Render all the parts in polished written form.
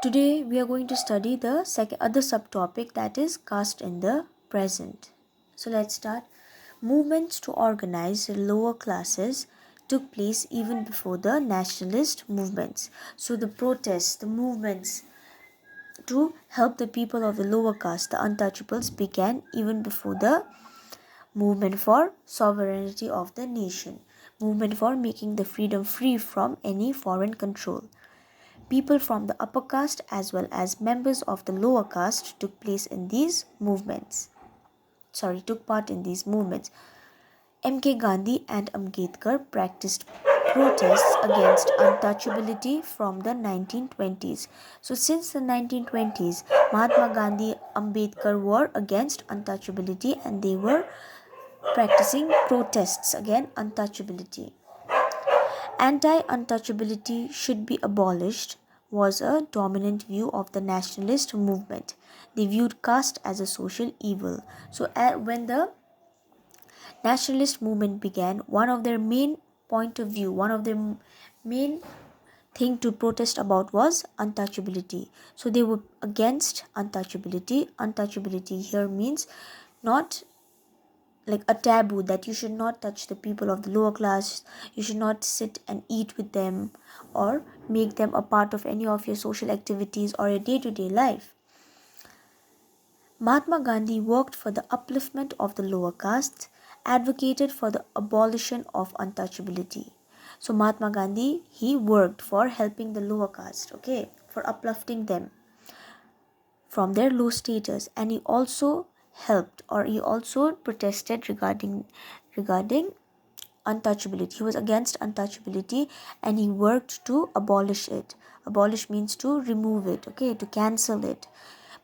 Today we are going to study the second other subtopic, that is caste in the present. So let's start. Movements to organize the lower classes took place even before the nationalist movements. So the protests, the movements to help the people of the lower caste, the untouchables, began even before the movement for sovereignty of the nation, movement for making the freedom free from any foreign control. People from the upper caste as well as members of the lower caste took part in these movements. M.K. Gandhi and Ambedkar practiced protests against untouchability from the 1920s. So since the 1920s, Mahatma Gandhi, Ambedkar were against untouchability and they were practicing protests against untouchability. Anti-untouchability should be abolished was a dominant view of the nationalist movement. They viewed caste as a social evil. So when the nationalist movement began, one of their main point of view, one of their main thing to protest about was untouchability. So they were against untouchability. Untouchability here means not like a taboo, that you should not touch the people of the lower class, you should not sit and eat with them or make them a part of any of your social activities or your day-to-day life. Mahatma Gandhi worked for the upliftment of the lower castes, advocated for the abolition of untouchability. So Mahatma Gandhi, he worked for helping the lower caste, okay, for uplifting them from their low status, and he also helped, or he also protested regarding untouchability. He was against untouchability and he worked to abolish it. Abolish means to remove it, okay, to cancel it.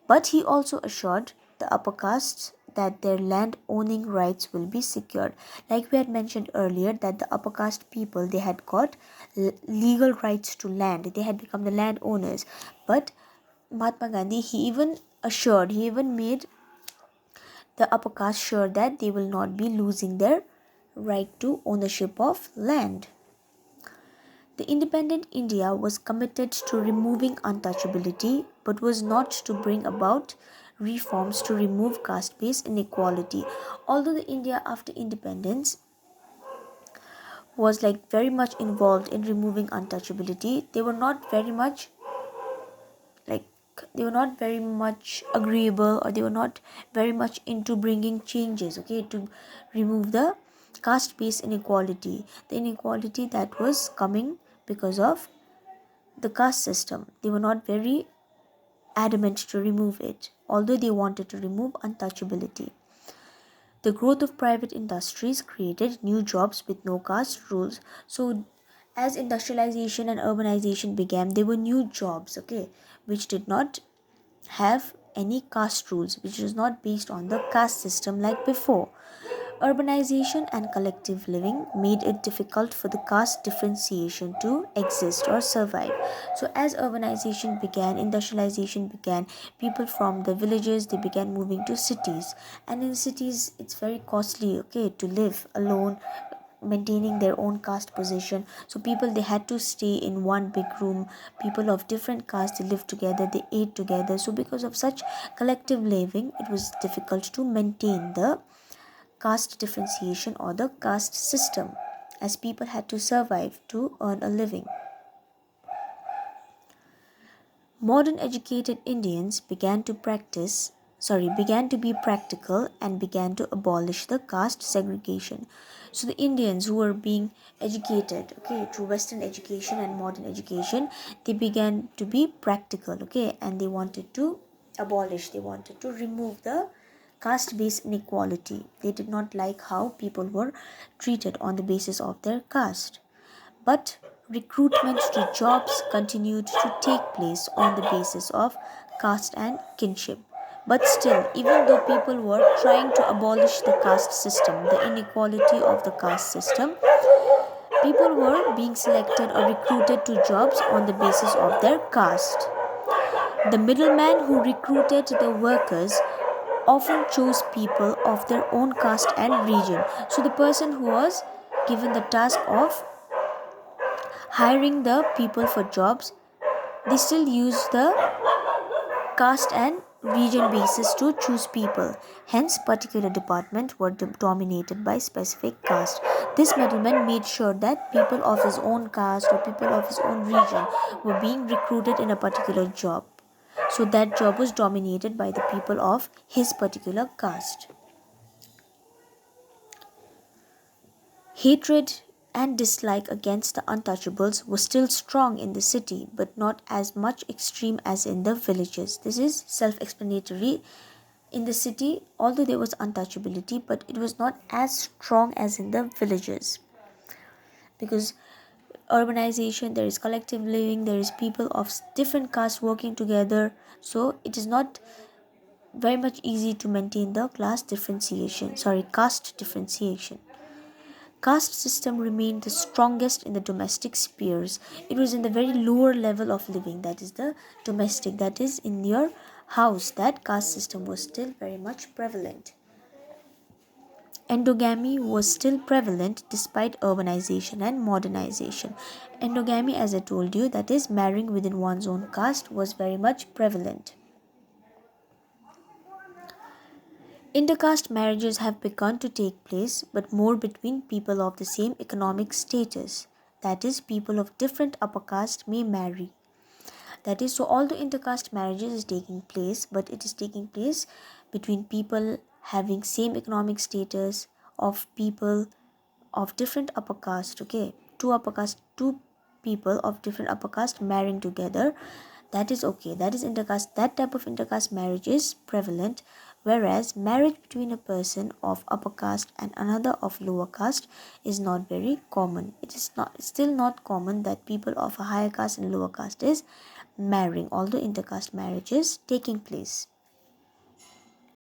But he also assured the upper castes that their land owning rights will be secured. Like we had mentioned earlier, that the upper caste people, they had got legal rights to land, they had become the landowners. But Mahatma Gandhi, he even made the upper caste sure that they will not be losing their right to ownership of land. The independent India was committed to removing untouchability but was not to bring about reforms to remove caste-based inequality. Although the India after independence was like very much involved in removing untouchability, like they were not very much agreeable, or they were not very much into bringing changes, okay, to remove the caste based inequality, the inequality that was coming because of the caste system. They were not very adamant to remove it, although they wanted to remove untouchability. The growth of private industries created new jobs with no caste rules. So as industrialization and urbanization began, there were new jobs, okay, which did not have any caste rules, which was not based on the caste system like before. Urbanization and collective living made it difficult for the caste differentiation to exist or survive. So as urbanization began, industrialization began, people from the villages, they began moving to cities. And in cities it's very costly, okay, to live alone, maintaining their own caste position. So people, they had to stay in one big room. People of different castes, they lived together, they ate together. So because of such collective living, it was difficult to maintain the caste differentiation or the caste system, as people had to survive to earn a living. Modern educated Indians began to be practical and began to abolish the caste segregation. So the Indians who were being educated, okay, through Western education and modern education, they began to be practical, okay, and they wanted to remove the caste based inequality. They did not like how people were treated on the basis of their caste. But recruitment to jobs continued to take place on the basis of caste and kinship. But still, even though people were trying to abolish the caste system, the inequality of the caste system, people were being selected or recruited to jobs on the basis of their caste. The middleman who recruited the workers often chose people of their own caste and region. So the person who was given the task of hiring the people for jobs, they still use the caste and region basis to choose people. Hence, particular departments were dominated by specific caste. This middleman made sure that people of his own caste or people of his own region were being recruited in a particular job. So that job was dominated by the people of his particular caste. Hatred and dislike against the untouchables was still strong in the city, but not as much extreme as in the villages. This is self-explanatory. In the city, although there was untouchability, but it was not as strong as in the villages. Because urbanization, there is collective living, there is people of different castes working together, so it is not very much easy to maintain the caste differentiation. Caste system remained the strongest in the domestic spheres. It was in the very lower level of living, that is the domestic, that is in your house, that caste system was still very much prevalent. Endogamy was still prevalent despite urbanization and modernization. Endogamy, as I told you, that is marrying within one's own caste, was very much prevalent. Intercaste marriages have begun to take place, but more between people of the same economic status. That is, people of different upper caste may marry. That is, so although intercaste marriages is taking place, but it is taking place between people having same economic status, of people of different upper caste. Okay, two people of different upper caste marrying together, that is okay, that is intercaste. That type of intercaste marriage is prevalent, whereas marriage between a person of upper caste and another of lower caste is not very common. It is not still not common that people of a higher caste and lower caste is marrying, although intercaste marriage is taking place.